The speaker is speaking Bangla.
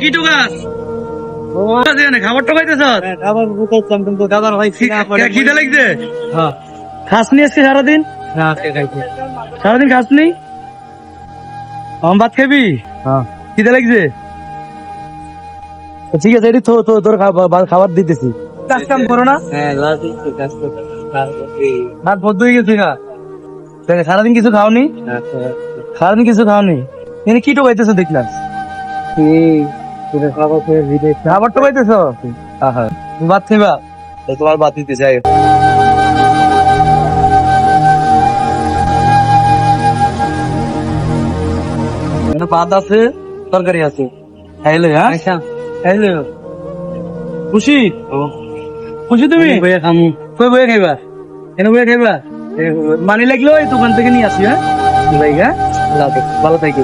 কি টোকাস খাবার টোকাইতেছ? খাবার বুঝাইছিলাম কিন্তু দাদার ভাই খিদে লাগছে? হ্যাঁ খাসনি আজকে সারাদিন? না খাইছি সারাদিন খাসনি? ভাত খাবি? হ্যাঁ খিদে লাগছে? ঠিক আছে, এটি তোর খাবার দিতেছি। কাজ কাম করো না? হ্যাঁ লাস্ট কাজ রাত বদ্ধ হয়ে গেছি না? সারাদিন কিছু খাওনি? সারাদিন কিছু খাওনি? এনে কি টোকাইতেছো দেখলাম? খাবার টোকাইতেছো? ভাত খাইবা? তোমার ভাত দিতে চাই। ভাত আছে, তরকারি আছে, খাইলে? হ্যাঁ খাইলে খুশি? খুশি তুমি? বইয়া খামু কই বইয়ে খাইবা? এনে বইয়ে খাইবা? মানি লাগলো এই দোকান থেকে নিয়ে আসি। হ্যাঁ ভালো থাকি।